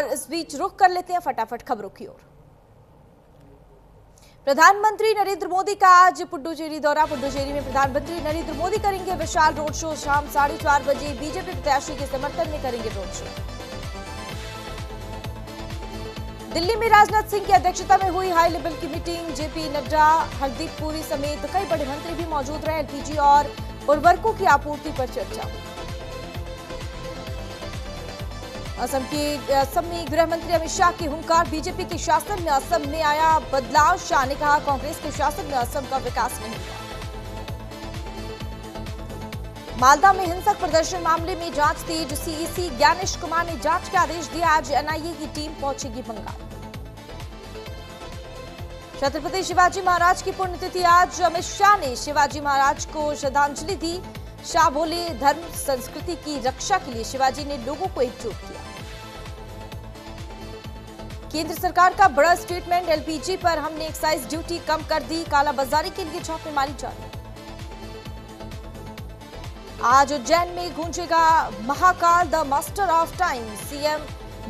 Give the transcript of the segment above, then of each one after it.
और इस बीच रुख कर लेते हैं फटाफट खबरों की ओर। प्रधानमंत्री नरेंद्र मोदी का आज पुडुचेरी दौरा। पुडुचेरी में प्रधानमंत्री नरेंद्र मोदी करेंगे विशाल रोड शो। शाम 4:30 बजे बीजेपी प्रत्याशी के समर्थन में करेंगे रोड शो। दिल्ली में राजनाथ सिंह की अध्यक्षता में हुई हाई लेवल की मीटिंग। जेपी नड्डा, हरदीप पुरी समेत कई बड़े मंत्री भी मौजूद रहे। एलपीजी और उर्वरकों की आपूर्ति पर चर्चा। असम में गृह मंत्री अमित शाह की हुंकार। बीजेपी के शासन में असम में आया बदलाव। शाह ने कहा, कांग्रेस के शासन में असम का विकास नहीं हुआ। मालदा में हिंसक प्रदर्शन मामले में जांच तेज। सीईसी ज्ञानेश कुमार ने जांच के आदेश दिए। आज एनआईए की टीम पहुंचेगी बंगाल। छत्रपति शिवाजी महाराज की पुण्यतिथि आज। अमित शाह ने शिवाजी महाराज को श्रद्धांजलि दी। शाह बोले, धर्म संस्कृति की रक्षा के लिए शिवाजी ने लोगों को एकजुट किया। केंद्र सरकार का बड़ा स्टेटमेंट। एलपीजी पर हमने एक्साइज ड्यूटी कम कर दी। कालाबाजारी के लिए छापेमारी जारी। आज उज्जैन में गूंजेगा Mahakal the master of time. CM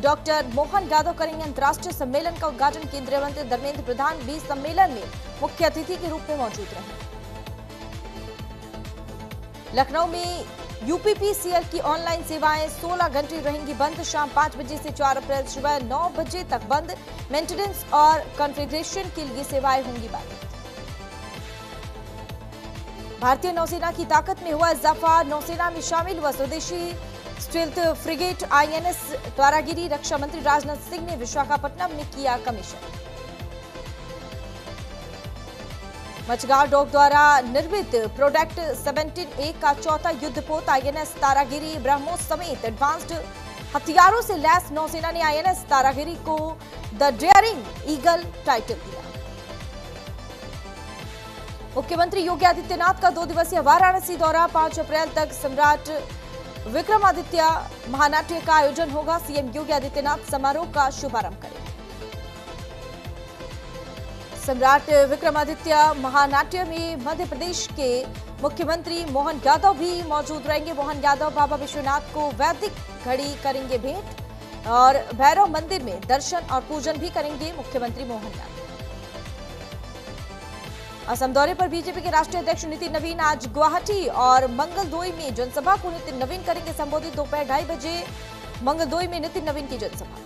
doctor Mohan Yadav करेंगे अंतर्राष्ट्रीय सम्मेलन का उद्घाटन। केंद्रीय मंत्री धर्मेंद्र प्रधान भी सम्मेलन में मुख्य अतिथि के रूप में मौजूद रहे। लखनऊ में यूपीपीसीएल की ऑनलाइन सेवाएं 16 घंटे रहेंगी बंद। शाम 5 बजे से 4 अप्रैल सुबह 9 बजे तक बंद। मेंटेनेंस और कॉन्फ़िगरेशन के लिए सेवाएं होंगी बंद। भारतीय नौसेना की ताकत में हुआ इजाफा। नौसेना में शामिल हुआ स्वदेशी स्टील्थ फ्रिगेट आईएनएस तारागिरी। रक्षा मंत्री राजनाथ सिंह ने विशाखापट्टनम में किया कमीशन। मचगांव डॉक द्वारा निर्मित प्रोडक्ट 17A का चौथा युद्धपोत आईएनएस तारागिरी ब्रह्मोस समेत एडवांस्ड हथियारों से लैस नौसेना ने आईएनएस तारागिरी को द डेयरिंग ईगल टाइटल दिया। मुख्यमंत्री योगी आदित्यनाथ का 2 दिवसीय वाराणसी दौरा। 5 अप्रैल तक सम्राट विक्रमादित्य महानाट्य का आयोजन होगा। सीएम योगी आदित्यनाथ समारोह का शुभारंभ करेंगे। सम्राट विक्रमादित्य महानाट्य में मध्य प्रदेश के मुख्यमंत्री मोहन यादव भी मौजूद रहेंगे। मोहन यादव बाबा विश्वनाथ को वैदिक घड़ी करेंगे भेंट और भैरव मंदिर में दर्शन और पूजन भी करेंगे मुख्यमंत्री मोहन यादव। असम दौरे पर बीजेपी के राष्ट्रीय अध्यक्ष नितिन नवीन आज गुवाहाटी और मंगलदोई में जनसभा को नितिन नवीन करेंगे संबोधित। दोपहर 2:30 बजे मंगलदोई में नितिन नवीन की जनसभा।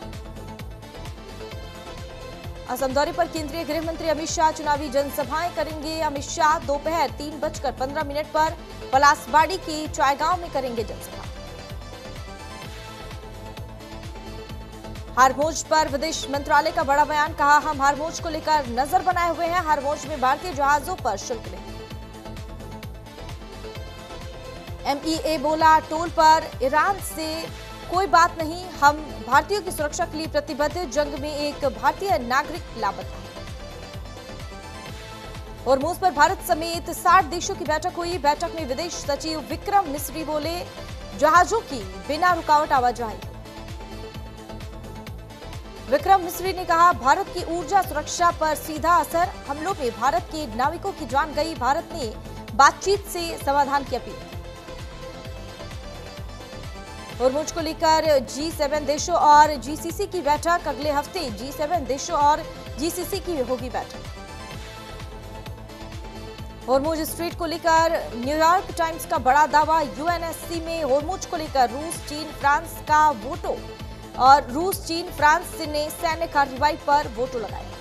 असम दौरे पर केंद्रीय गृह मंत्री अमित शाह चुनावी जनसभाएं करेंगे। अमित शाह दोपहर 3:15 पर पलासबाड़ी के चायगांव में करेंगे जनसभा। हारमोज पर विदेश मंत्रालय का बड़ा बयान। कहा, हम हारमोज को लेकर नजर बनाए हुए हैं। हारमोज में भारतीय जहाजों पर शुल्क नहीं। एमईए बोला, टोल पर ईरान से कोई बात नहीं, हम भारतीयों की सुरक्षा के लिए प्रतिबद्ध। जंग में एक भारतीय नागरिक लापता। होर्मुज पर भारत समेत 60 देशों की बैठक हुई। बैठक में विदेश सचिव विक्रम मिस्री बोले, जहाजों की बिना रुकावट आवाजाही। विक्रम मिस्री ने कहा, भारत की ऊर्जा सुरक्षा पर सीधा असर। हमलों में भारत के नाविकों की जान गई। भारत ने बातचीत से समाधान की अपील। होर्मुज को लेकर G7 देशों और जीसीसी की बैठक। अगले हफ्ते G7 देशों और जीसीसी की होगी बैठक। होर्मुज स्ट्रेट को लेकर न्यूयॉर्क टाइम्स का बड़ा दावा। यूएनएससी में होर्मुज को लेकर रूस, चीन, फ्रांस का वोटो और रूस, चीन, फ्रांस ने सैन्य कार्रवाई पर वोटो लगाया।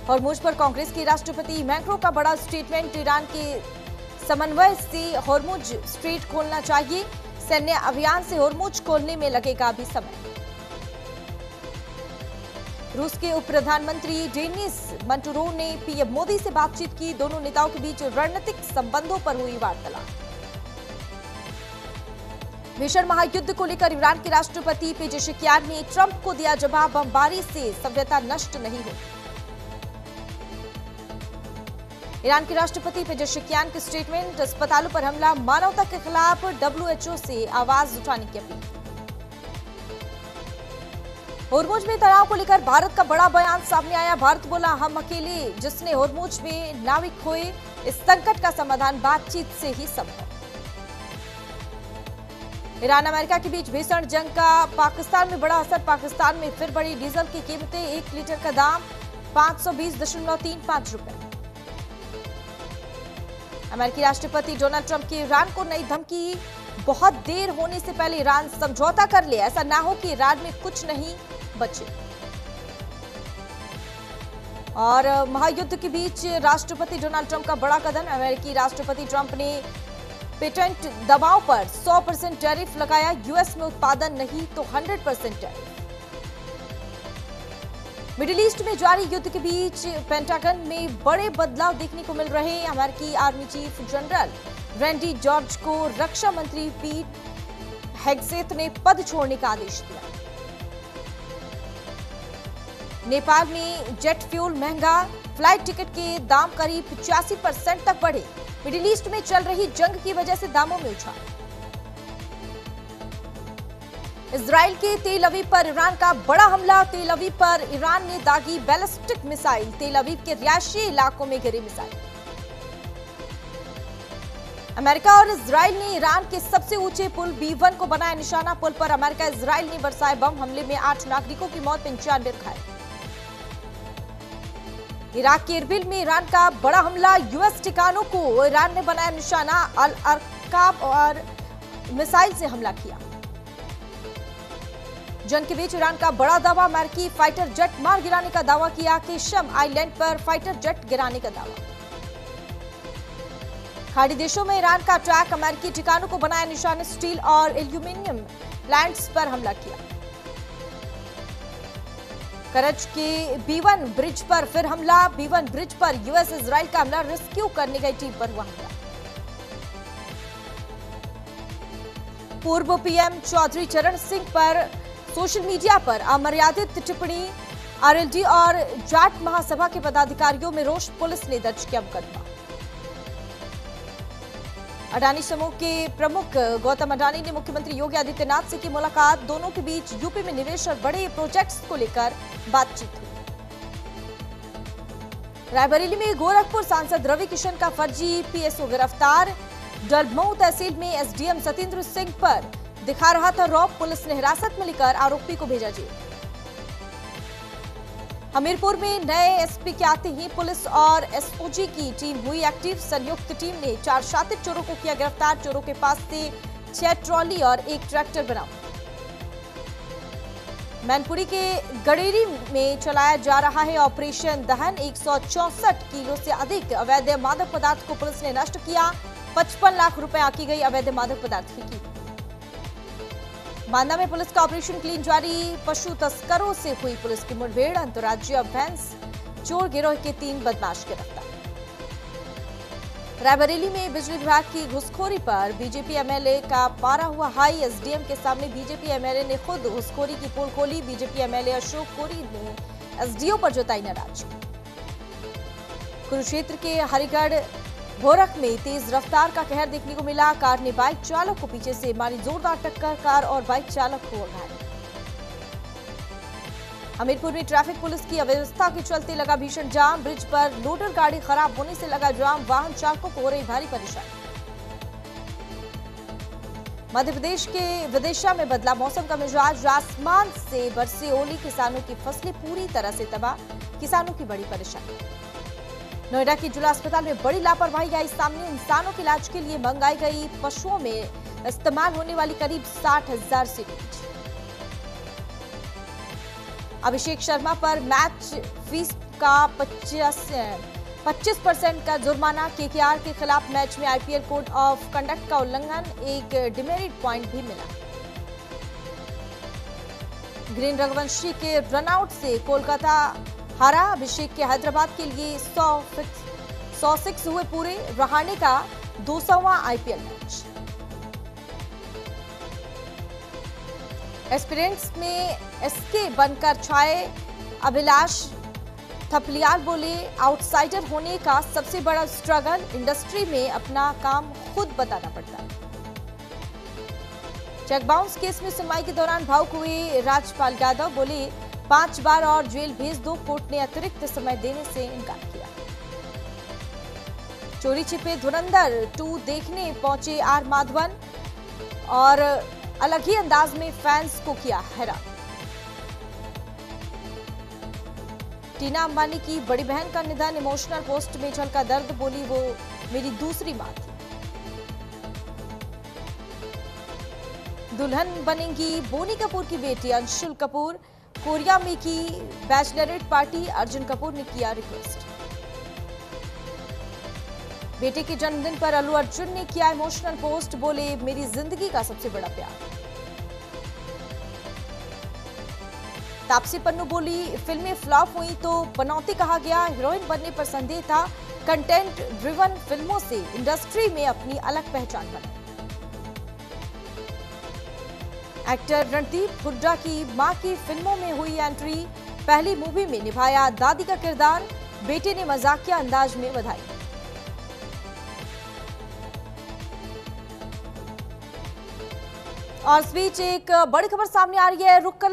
होर्मुज पर कांग्रेस के राष्ट्रपति मैक्रो का बड़ा स्टेटमेंट। ईरान के समन्वय से होर्मुज स्ट्रेट खोलना चाहिए। सैन्य अभियान से होर्मुज खोलने में लगेगा अभी समय। रूस के उप प्रधानमंत्री डेनिस मंटुरोव ने पीएम मोदी से बातचीत की। दोनों नेताओं के बीच रणनीतिक संबंधों पर हुई वार्तालाप। भीषण महायुद्ध को लेकर ईरान के राष्ट्रपति पेजेशिकियान ने ट्रंप को दिया जवाब। बमबारी से सभ्यता नष्ट नहीं होती। ईरान के राष्ट्रपति पेजेशिकियान के स्टेटमेंट। अस्पतालों पर हमला, मानवता के खिलाफ डब्ल्यूएचओ से आवाज उठाने की अपील। होर्मुज में तनाव को लेकर भारत का बड़ा बयान सामने आया। भारत बोला, हम अकेले जिसने होर्मुज में नाविक खोए। इस संकट का समाधान बातचीत से ही संभव। ईरान अमेरिका के बीच भीषण जंग का पाकिस्तान में बड़ा असर। पाकिस्तान में फिर बढ़ी डीजल की कीमतें, 1 लीटर का दाम 520.35 रुपए। अमेरिकी राष्ट्रपति डोनाल्ड ट्रंप की ईरान को नई धमकी, बहुत देर होने से पहले ईरान समझौता कर ले, ऐसा ना हो कि ईरान में कुछ नहीं बचे। और महायुद्ध के बीच राष्ट्रपति डोनाल्ड ट्रंप का बड़ा कदम। अमेरिकी राष्ट्रपति ट्रंप ने पेटेंट दवाओं पर 100% टैरिफ लगाया। यूएस में उत्पादन नहीं तो 100% टैरिफ। मिडिल ईस्ट में जारी युद्ध के बीच पेंटागन में बड़े बदलाव देखने को मिल रहे हैं। अमेरिकी army chief general Randy George को रक्षा मंत्री पीट हेगसेथ ने पद छोड़ने का आदेश दिया। नेपाल में जेट फ्यूल महंगा, फ्लाइट टिकट के दाम करीब 85% तक बढ़े। मिडिल ईस्ट में चल रही जंग की वजह से दामों में उछाल। इजराइल के तेल अवीव पर ईरान का बड़ा हमला। तेल अवीव पर ईरान ने दागी बैलिस्टिक मिसाइल। तेल अवीव के रिहायशी इलाकों में गिरी मिसाइल। अमेरिका और इजराइल ने ईरान के सबसे ऊंचे पुल B1 को बनाया निशाना। पुल पर अमेरिका इजराइल ने बरसाए बम। हमले में 8 नागरिकों की मौत, 95 घायल। इराक के इरबिल में ईरान का बड़ा हमला। यूएस ठिकानों को ईरान ने बनाया निशाना। अल अरकाब और मिसाइल से हमला किया। जंग के बीच ईरान का बड़ा दावा। अमेरिकी फाइटर जेट मार गिराने का दावा किया। केशम आइलैंड पर फाइटर जेट गिराने का दावा। खाड़ी देशों में ईरान का अटैक। अमेरिकी ठिकानों को बनाया निशाने। स्टील और एल्यूमिनियम प्लांट्स पर हमला किया। करज के B1 ब्रिज पर फिर हमला। B1 ब्रिज पर यूएस इजराइल का हमला। रेस्क्यू करने गई टीम पर हुआ हमला। पूर्व पीएम चौधरी चरण सिंह पर सोशल मीडिया पर अमर्यादित टिप्पणी। आरएलडी और जाट महासभा के पदाधिकारियों में रोष, पुलिस ने दर्ज किया मुकदमा। अडानी समूह के प्रमुख गौतम अडानी ने मुख्यमंत्री योगी आदित्यनाथ से की मुलाकात। दोनों के बीच यूपी में निवेश और बड़े प्रोजेक्ट्स को लेकर बातचीत हुई। रायबरेली में गोरखपुर सांसद रवि किशन का फर्जी पीएसओ गिरफ्तार। डलमऊ तहसील में एसडीएम सतेंद्र सिंह पर दिखा रहा था रौब। पुलिस ने हिरासत में लेकर आरोपी को भेजा जेल। हमीरपुर में नए एसपी के आते ही पुलिस और एसओजी की टीम हुई एक्टिव। संयुक्त टीम ने 4 शातिर चोरों को किया गिरफ्तार। चोरों के पास से 6 ट्रॉली और 1 ट्रैक्टर बरामद। मैनपुरी के गडेरी में चलाया जा रहा है ऑपरेशन दहन। 164 किलो से अधिक अवैध मादक पदार्थ को पुलिस ने नष्ट किया। 55 लाख रुपए आकी गई अवैध मादक पदार्थ की कीमत। बांदा में पुलिस का ऑपरेशन क्लीन जारी। पशु तस्करों से हुई पुलिस की मुठभेड़। अंतर्राज्यीय भैंस चोर गिरोह के 3 बदमाश गिरफ्तार। रायबरेली में बिजली विभाग की घुसखोरी पर बीजेपी एमएलए का पारा हुआ हाई। एसडीएम के सामने बीजेपी एमएलए ने खुद घुसखोरी की पोल खोली। बीजेपी एमएलए अशोक कोरी ने एसडीओ पर जताई नाराजगी। कुरुक्षेत्र के हरिगढ़ भोरक में तेज रफ्तार का कहर देखने को मिला। कार ने बाइक चालक को पीछे से मारी जोरदार टक्कर। कार और बाइक चालक हुआ घायल। हमीरपुर में ट्रैफिक पुलिस की अव्यवस्था के चलते लगा भीषण जाम। ब्रिज पर लोडर गाड़ी खराब होने से लगा जाम। वाहन चालकों को हो रही भारी परेशानी। मध्य प्रदेश के विदिशा में बदला मौसम का मिजाज। आसमान से बरसे ओले। किसानों की फसलें पूरी तरह से तबाह। किसानों की बड़ी परेशानी। नोएडा के जिला अस्पताल में बड़ी लापरवाही आई सामने। इंसानों के इलाज के लिए मंगाई गई पशुओं में इस्तेमाल होने वाली करीब 60,000 सिरिंज। अभिषेक शर्मा पर मैच फीस का 25% का जुर्माना। केकेआर के खिलाफ मैच में आईपीएल कोड ऑफ कंडक्ट का उल्लंघन। 1 डिमेरिट पॉइंट भी मिला। ग्रीन रघुवंशी के रनआउट से कोलकाता हारा। अभिषेक के हैदराबाद के लिए 106 हुए पूरे। रहाणे का 200वां आईपीएल मैच। एस्पिरेंट्स में एसके बनकर छाए अभिलाष थपलियाल बोले, आउटसाइडर होने का सबसे बड़ा स्ट्रगल। इंडस्ट्री में अपना काम खुद बताना पड़ता है। चेक बाउंस केस में सुनवाई के दौरान भावुक हुए राजपाल यादव बोले, 5 बार और जेल भेज दो। कोर्ट ने अतिरिक्त समय देने से इनकार किया। चोरी छिपे धुरंधर 2 देखने पहुंचे आर माधवन और अलग ही अंदाज में फैंस को किया हैरान। टीना अंबानी की बड़ी बहन का निधन, इमोशनल पोस्ट में झलका दर्द, बोली वो मेरी दूसरी मां थी। दुल्हन बनेंगी बोनी कपूर की बेटी अंशुल कपूर, कोरिया में की बैचलरेट पार्टी, अर्जुन कपूर ने किया रिक्वेस्ट। बेटे के जन्मदिन पर अल्लू अर्जुन ने किया इमोशनल पोस्ट, बोले मेरी जिंदगी का सबसे बड़ा प्यार। तापसी पन्नू बोली फिल्में फ्लॉप हुई तो बनौती कहा गया, हीरोइन बनने पर संदेह था, कंटेंट ड्रिवन फिल्मों से इंडस्ट्री में अपनी अलग पहचान बनाई। एक्टर रणदीप हुड्डा की मां की फिल्मों में हुई एंट्री, पहली मूवी में निभाया दादी का किरदार, बेटे ने मजाकिया अंदाज में बधाई। और इस बीच एक बड़ी खबर सामने आ रही है, रुक कर